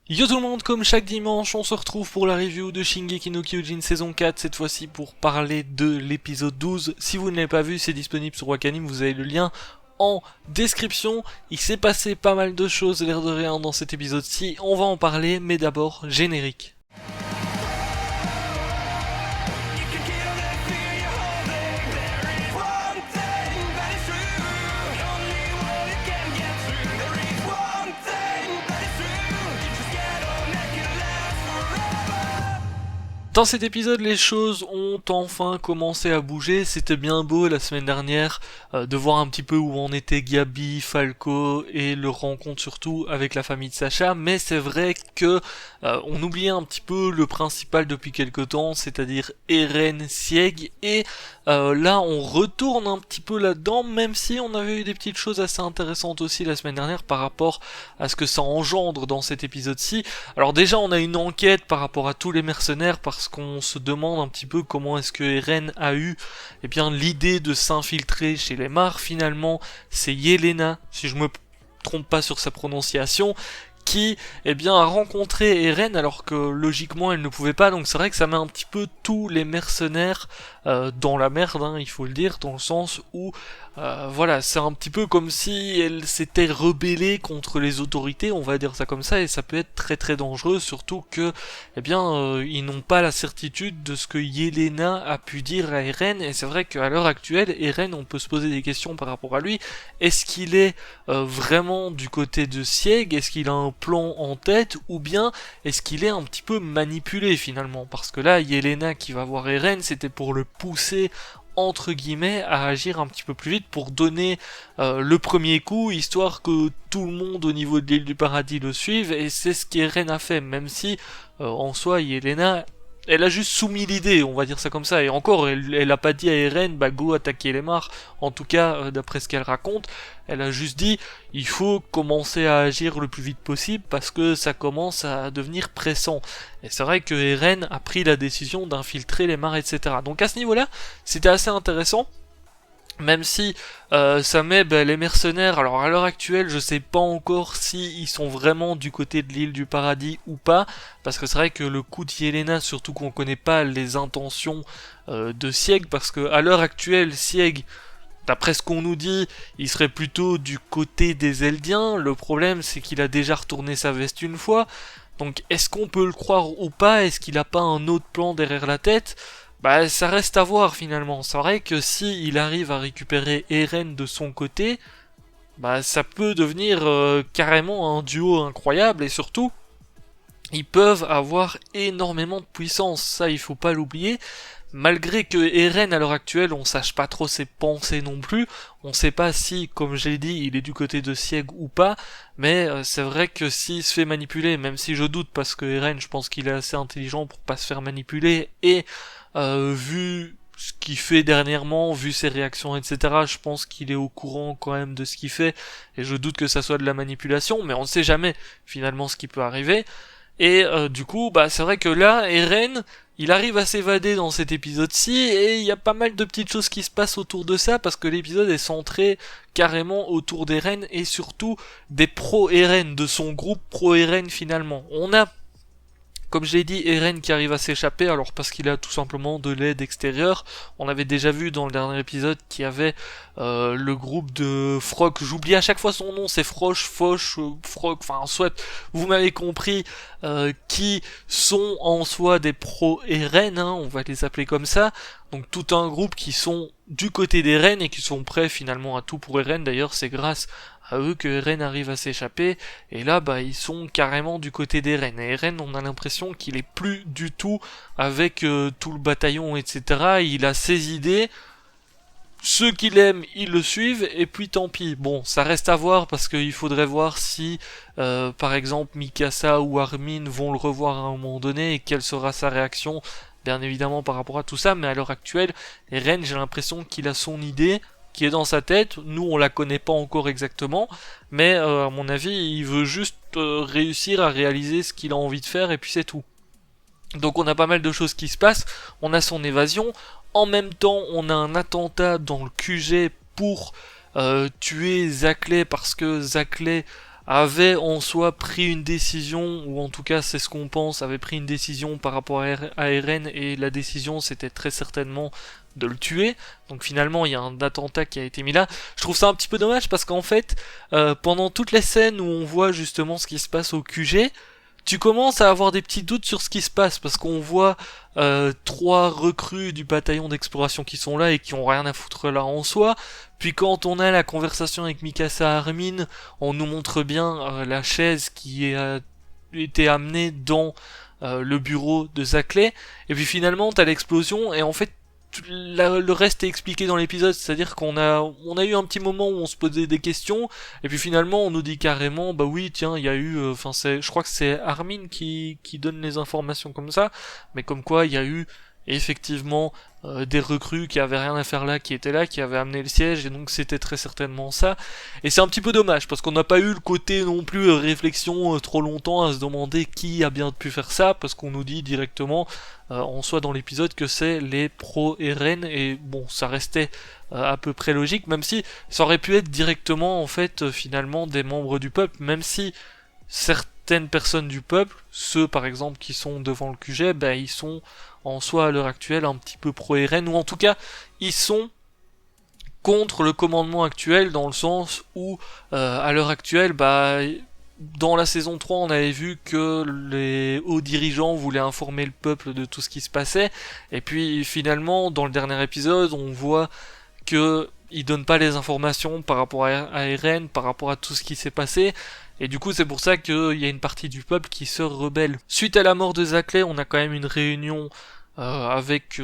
Yo tout le monde, comme chaque dimanche, on se retrouve pour la review de Shingeki no Kyojin saison 4, cette fois-ci pour parler de l'épisode 12. Si vous ne l'avez pas vu, c'est disponible sur Wakanim, vous avez le lien en description. Il s'est passé pas mal de choses, l'air de rien, dans cet épisode-ci, on va en parler, mais d'abord, générique. Dans cet épisode, les choses ont enfin commencé à bouger. C'était bien beau la semaine dernière de voir un petit peu où en était Gabi, Falco et leur rencontre surtout avec la famille de Sacha. Mais c'est vrai que on oubliait un petit peu le principal depuis quelque temps, c'est-à-dire Eren, Sieg. Et là, on retourne un petit peu là-dedans, même si on avait eu des petites choses assez intéressantes aussi la semaine dernière par rapport à ce que ça engendre dans cet épisode-ci. Alors déjà, on a une enquête par rapport à tous les mercenaires parce qu'on se demande un petit peu comment est-ce que Eren a eu l'idée de s'infiltrer chez les Mar. Finalement, c'est Yelena, si je me trompe pas sur sa prononciation, qui a rencontré Eren alors que logiquement elle ne pouvait pas, donc c'est vrai que ça met un petit peu tous les mercenaires dans la merde, hein, il faut le dire, dans le sens où voilà, c'est un petit peu comme si elle s'était rebellée contre les autorités, on va dire ça comme ça, et ça peut être très très dangereux, surtout que ils n'ont pas la certitude de ce que Yelena a pu dire à Eren, et c'est vrai qu'à l'heure actuelle, Eren, on peut se poser des questions par rapport à lui. Est-ce qu'il est vraiment du côté de Sieg? Est-ce qu'il a un plan en tête? Ou bien est-ce qu'il est un petit peu manipulé finalement? Parce que là, Yelena qui va voir Eren, c'était pour le pousser entre guillemets à agir un petit peu plus vite pour donner le premier coup, histoire que tout le monde au niveau de l'île du paradis le suive, et c'est ce qu'Eren a fait, même si en soi Yelena elle a juste soumis l'idée, on va dire ça comme ça, et encore, elle a pas dit à Eren, bah go attaquer les Mar, en tout cas, d'après ce qu'elle raconte, elle a juste dit, il faut commencer à agir le plus vite possible, parce que ça commence à devenir pressant. Et c'est vrai que Eren a pris la décision d'infiltrer les Mar, etc. Donc à ce niveau-là, c'était assez intéressant, même si ça met les mercenaires, alors à l'heure actuelle je sais pas encore si ils sont vraiment du côté de l'île du paradis ou pas, parce que c'est vrai que le coup de Yelena, surtout qu'on connaît pas les intentions de Sieg, parce que à l'heure actuelle Sieg, d'après ce qu'on nous dit, il serait plutôt du côté des Eldiens. Le problème c'est qu'il a déjà retourné sa veste une fois, donc est-ce qu'on peut le croire ou pas? Est-ce qu'il a pas un autre plan derrière la tête? Bah ça reste à voir finalement. C'est vrai que si il arrive à récupérer Eren de son côté, bah ça peut devenir carrément un duo incroyable, et surtout ils peuvent avoir énormément de puissance, ça il faut pas l'oublier. Malgré que Eren à l'heure actuelle on sache pas trop ses pensées non plus, on sait pas si, comme j'ai dit, il est du côté de Sieg ou pas, mais c'est vrai que s'il se fait manipuler, même si je doute parce que Eren je pense qu'il est assez intelligent pour pas se faire manipuler, et vu ce qu'il fait dernièrement, vu ses réactions, etc., je pense qu'il est au courant quand même de ce qu'il fait, et je doute que ça soit de la manipulation, mais on ne sait jamais finalement ce qui peut arriver. Et du coup, bah c'est vrai que là, Eren, il arrive à s'évader dans cet épisode-ci, et il y a pas mal de petites choses qui se passent autour de ça, parce que l'épisode est centré carrément autour d'Eren, et surtout des pro-Eren, de son groupe pro-Eren finalement. On a, comme je l'ai dit, Eren qui arrive à s'échapper, alors parce qu'il a tout simplement de l'aide extérieure. On avait déjà vu dans le dernier épisode qu'il y avait le groupe de Frog, j'oublie à chaque fois son nom, c'est Frosh, Foch, Frog, enfin soit, vous m'avez compris, qui sont en soi des pro-Eren, hein, on va les appeler comme ça. Donc tout un groupe qui sont du côté d'Eren et qui sont prêts finalement à tout pour Eren. D'ailleurs c'est grâce à eux que Eren arrive à s'échapper, et là bah ils sont carrément du côté d'Eren, et Eren on a l'impression qu'il est plus du tout avec tout le bataillon, etc. Il a ses idées, ceux qui l'aiment ils le suivent, et puis tant pis. Bon, ça reste à voir, parce qu'il faudrait voir si par exemple Mikasa ou Armin vont le revoir à un moment donné, et quelle sera sa réaction bien évidemment par rapport à tout ça. Mais à l'heure actuelle, Eren, j'ai l'impression qu'il a son idée qui est dans sa tête. Nous on la connaît pas encore exactement, mais à mon avis il veut juste réussir à réaliser ce qu'il a envie de faire, et puis c'est tout. Donc on a pas mal de choses qui se passent, on a son évasion, en même temps on a un attentat dans le QG pour tuer Zackley, parce que Zackley avait en soi pris une décision, ou en tout cas c'est ce qu'on pense, avait pris une décision par rapport à Eren, et la décision c'était très certainement de le tuer. Donc finalement il y a un attentat qui a été mis là. Je trouve ça un petit peu dommage parce qu'en fait, pendant toutes les scènes où on voit justement ce qui se passe au QG, tu commences à avoir des petits doutes sur ce qui se passe parce qu'on voit 3 recrues du bataillon d'exploration qui sont là et qui ont rien à foutre là en soi. Puis quand on a la conversation avec Mikasa Armin, on nous montre bien la chaise qui a été amenée dans le bureau de Zackley. Et puis finalement t'as l'explosion et en fait le reste est expliqué dans l'épisode, c'est-à-dire qu'on a eu un petit moment où on se posait des questions, et puis finalement on nous dit carrément, bah oui, tiens, il y a eu, je crois que c'est Armin qui donne les informations comme ça, mais comme quoi il y a eu effectivement des recrues qui avaient rien à faire là, qui étaient là, qui avaient amené le siège, et donc c'était très certainement ça. Et c'est un petit peu dommage, parce qu'on n'a pas eu le côté non plus réflexion trop longtemps à se demander qui a bien pu faire ça, parce qu'on nous dit directement en soi dans l'épisode que c'est les pro-Eren, et bon, ça restait à peu près logique, même si ça aurait pu être directement en fait finalement des membres du peuple, même si certaines personnes du peuple, ceux par exemple qui sont devant le QG, ben ils sont en soi à l'heure actuelle un petit peu pro-Eren, ou en tout cas ils sont contre le commandement actuel, dans le sens où à l'heure actuelle, bah dans la saison 3, on avait vu que les hauts dirigeants voulaient informer le peuple de tout ce qui se passait, et puis finalement, dans le dernier épisode, on voit que ils donnent pas les informations par rapport à Eren, par rapport à tout ce qui s'est passé, et du coup c'est pour ça qu'il y a une partie du peuple qui se rebelle. Suite à la mort de Zackley, on a quand même une réunion avec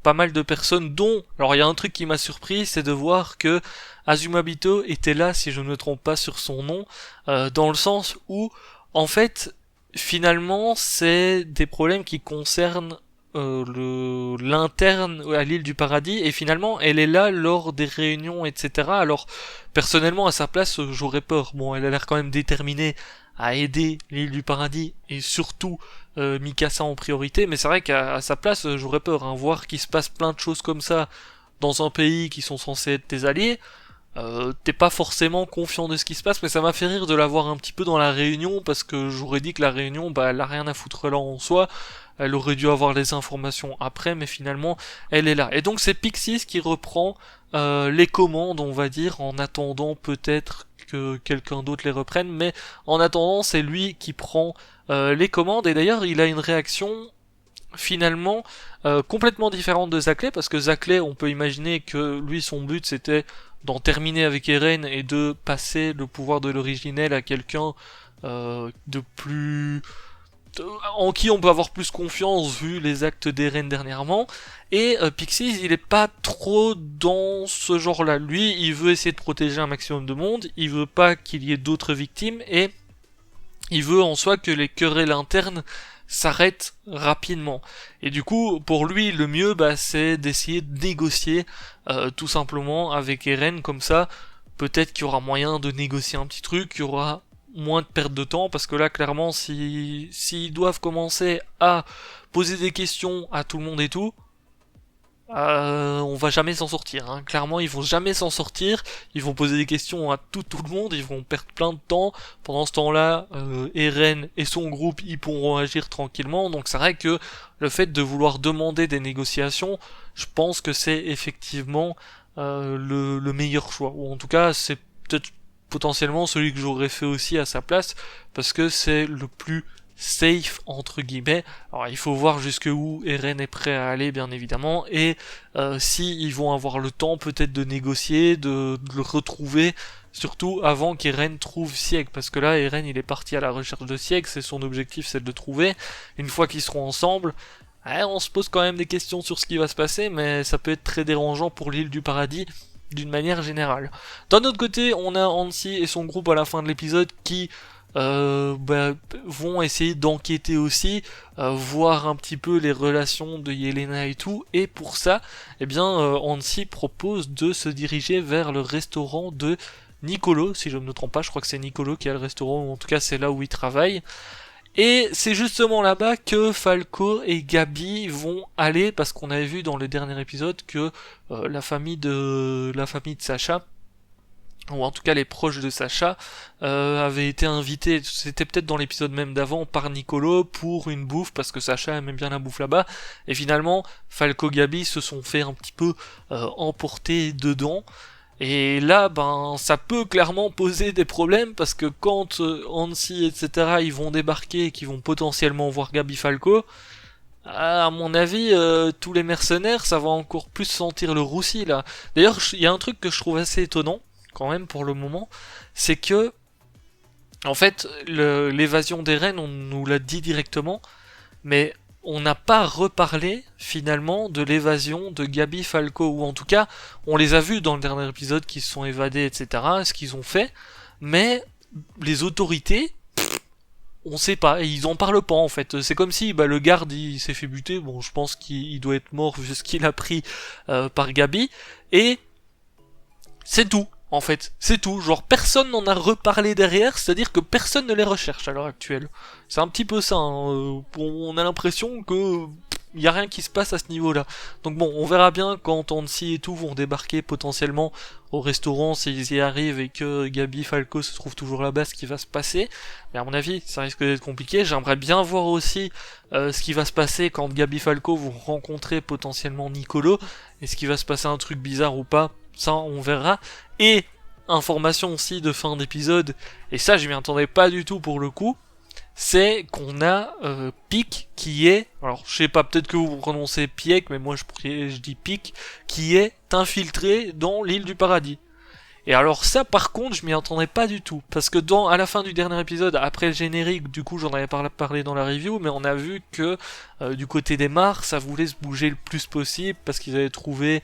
pas mal de personnes, dont, alors il y a un truc qui m'a surpris, c'est de voir que Azumabito était là, si je ne me trompe pas sur son nom, dans le sens où, en fait, finalement, c'est des problèmes qui concernent l'interne à l'île du paradis, et finalement elle est là lors des réunions, etc. Alors personnellement à sa place j'aurais peur. Bon, elle a l'air quand même déterminée à aider l'île du paradis et surtout Mikasa en priorité, mais c'est vrai qu'à sa place j'aurais peur, hein, voir qu'il se passe plein de choses comme ça dans un pays qui sont censés être tes alliés. T'es pas forcément confiant de ce qui se passe, mais ça m'a fait rire de la voir un petit peu dans la réunion, parce que j'aurais dit que la réunion, bah, elle a rien à foutre là en soi, elle aurait dû avoir les informations après, mais finalement, elle est là. Et donc c'est Pixis qui reprend les commandes, on va dire, en attendant peut-être que quelqu'un d'autre les reprenne, mais en attendant, c'est lui qui prend les commandes, et d'ailleurs, il a une réaction finalement complètement différente de Zackley, parce que Zackley, on peut imaginer que lui, son but, c'était d'en terminer avec Eren et de passer le pouvoir de l'originel à quelqu'un de plus en qui on peut avoir plus confiance vu les actes d'Eren dernièrement. Et Pixies, il est pas trop dans ce genre-là. Lui, il veut essayer de protéger un maximum de monde, il veut pas qu'il y ait d'autres victimes, et il veut en soi que les querelles internes s'arrêtent rapidement. Et du coup, pour lui, le mieux, bah, c'est d'essayer de négocier tout simplement avec Eren, comme ça, peut-être qu'il y aura moyen de négocier un petit truc, il y aura moins de perte de temps, parce que là, clairement, s'ils doivent commencer à poser des questions à tout le monde et tout, on va jamais s'en sortir, hein. Clairement, ils vont jamais s'en sortir. Ils vont poser des questions à tout le monde. Ils vont perdre plein de temps. Pendant ce temps-là, Eren et son groupe, ils pourront agir tranquillement. Donc c'est vrai que le fait de vouloir demander des négociations, je pense que c'est effectivement le meilleur choix. Ou en tout cas, c'est peut-être potentiellement celui que j'aurais fait aussi à sa place, parce que c'est le plus safe entre guillemets. Alors il faut voir jusqu'où Eren est prêt à aller bien évidemment, et si ils vont avoir le temps peut-être de négocier, de le retrouver, surtout avant qu'Eren trouve Sieg, parce que là Eren il est parti à la recherche de Sieg, c'est son objectif, c'est de le trouver. Une fois qu'ils seront ensemble, on se pose quand même des questions sur ce qui va se passer, mais ça peut être très dérangeant pour l'île du paradis d'une manière générale. D'un autre côté, on a Hansi et son groupe à la fin de l'épisode qui vont essayer d'enquêter aussi, voir un petit peu les relations de Yelena et tout, et pour ça, eh bien, Hansi propose de se diriger vers le restaurant de Nicolo, si je ne me trompe pas, je crois que c'est Nicolo qui a le restaurant, ou en tout cas c'est là où il travaille. Et c'est justement là-bas que Falco et Gabi vont aller, parce qu'on avait vu dans le dernier épisode que la famille de Sacha ou en tout cas les proches de Sacha, avaient été invités, c'était peut-être dans l'épisode même d'avant, par Nicolo pour une bouffe, parce que Sacha aimait bien la bouffe là-bas, et finalement, Falco Gabi se sont fait un petit peu emporter dedans, et là, ben, ça peut clairement poser des problèmes, parce que quand Hansi, etc., ils vont débarquer et qu'ils vont potentiellement voir Gabi Falco, à mon avis, tous les mercenaires, ça va encore plus sentir le roussi, là. D'ailleurs, il y a un truc que je trouve assez étonnant, quand même, pour le moment, c'est que, en fait, l'évasion des reines, on nous l'a dit directement, mais on n'a pas reparlé, finalement, de l'évasion de Gabi Falco, ou en tout cas, on les a vus dans le dernier épisode, qu'ils se sont évadés, etc., ce qu'ils ont fait, mais les autorités, on sait pas, et ils en parlent pas en fait. C'est comme si le garde il s'est fait buter, bon je pense qu'il doit être mort vu ce qu'il a pris par Gabi, et c'est tout en fait, c'est tout. Genre personne n'en a reparlé derrière, c'est-à-dire que personne ne les recherche à l'heure actuelle. C'est un petit peu ça, hein. On a l'impression que il y a rien qui se passe à ce niveau-là. Donc bon, on verra bien quand Hansi et tout vont débarquer potentiellement au restaurant s'ils y arrivent et que Gabi Falco se trouve toujours là-bas, ce qui va se passer. Mais à mon avis, ça risque d'être compliqué. J'aimerais bien voir aussi ce qui va se passer quand Gabi Falco vont rencontrer potentiellement Nicolo. Est-ce qu'il va se passer un truc bizarre ou pas? Ça, on verra. Et information aussi de fin d'épisode, et ça je m'y attendais pas du tout pour le coup, c'est qu'on a Pic qui est, alors je sais pas, peut-être que vous prononcez Piek, mais moi je dis Pic, qui est infiltré dans l'île du paradis. Et alors ça par contre je m'y attendais pas du tout, parce que à la fin du dernier épisode, après le générique, du coup j'en avais parlé dans la review, mais on a vu que du côté des Mars, ça voulait se bouger le plus possible, parce qu'ils avaient trouvé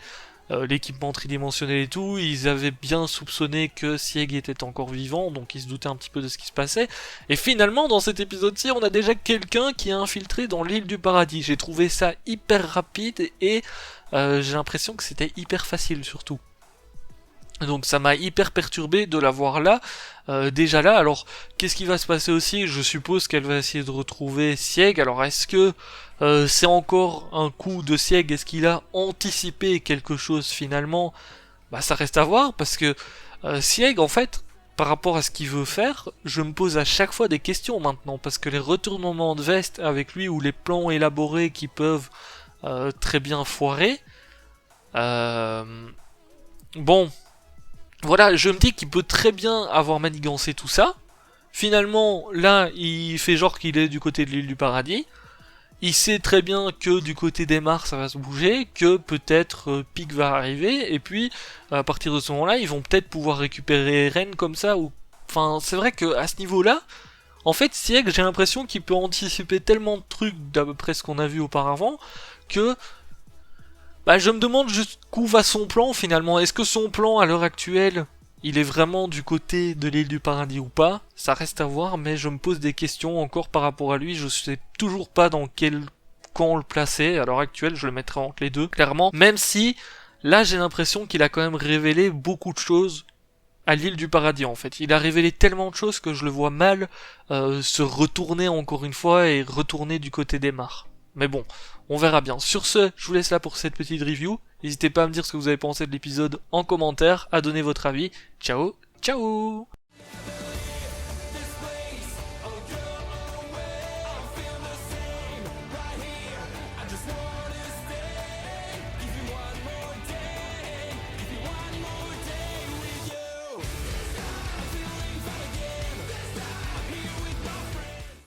l'équipement tridimensionnel et tout, ils avaient bien soupçonné que Sieg était encore vivant, donc ils se doutaient un petit peu de ce qui se passait, et finalement dans cet épisode-ci, on a déjà quelqu'un qui est infiltré dans l'île du paradis. J'ai trouvé ça hyper rapide, et j'ai l'impression que c'était hyper facile surtout. Donc ça m'a hyper perturbé de la voir là, déjà là. Alors qu'est-ce qui va se passer aussi? Je suppose qu'elle va essayer de retrouver Sieg. Alors est-ce que c'est encore un coup de Sieg? Est-ce qu'il a anticipé quelque chose finalement? Bah ça reste à voir, parce que Sieg en fait, par rapport à ce qu'il veut faire, je me pose à chaque fois des questions maintenant, parce que les retournements de veste avec lui, ou les plans élaborés qui peuvent très bien foirer, bon... Voilà, je me dis qu'il peut très bien avoir manigancé tout ça. Finalement, là, il fait genre qu'il est du côté de l'île du paradis. Il sait très bien que du côté des Mars, ça va se bouger, que peut-être Pic va arriver, et puis, à partir de ce moment-là, ils vont peut-être pouvoir récupérer Ren comme ça, ou... Enfin, c'est vrai que à ce niveau-là, en fait, Sieg, j'ai l'impression qu'il peut anticiper tellement de trucs d'à peu près ce qu'on a vu auparavant, que... Bah, je me demande jusqu'où va son plan finalement. Est-ce que son plan à l'heure actuelle, il est vraiment du côté de l'île du paradis ou pas? Ça reste à voir, mais je me pose des questions encore par rapport à lui. Je sais toujours pas dans quel camp le placer. À l'heure actuelle, je le mettrai entre les deux, clairement. Même si, là, j'ai l'impression qu'il a quand même révélé beaucoup de choses à l'île du paradis en fait. Il a révélé tellement de choses que je le vois mal se retourner encore une fois et retourner du côté des mares. Mais bon, on verra bien. Sur ce, je vous laisse là pour cette petite review. N'hésitez pas à me dire ce que vous avez pensé de l'épisode en commentaire, à donner votre avis. Ciao, ciao!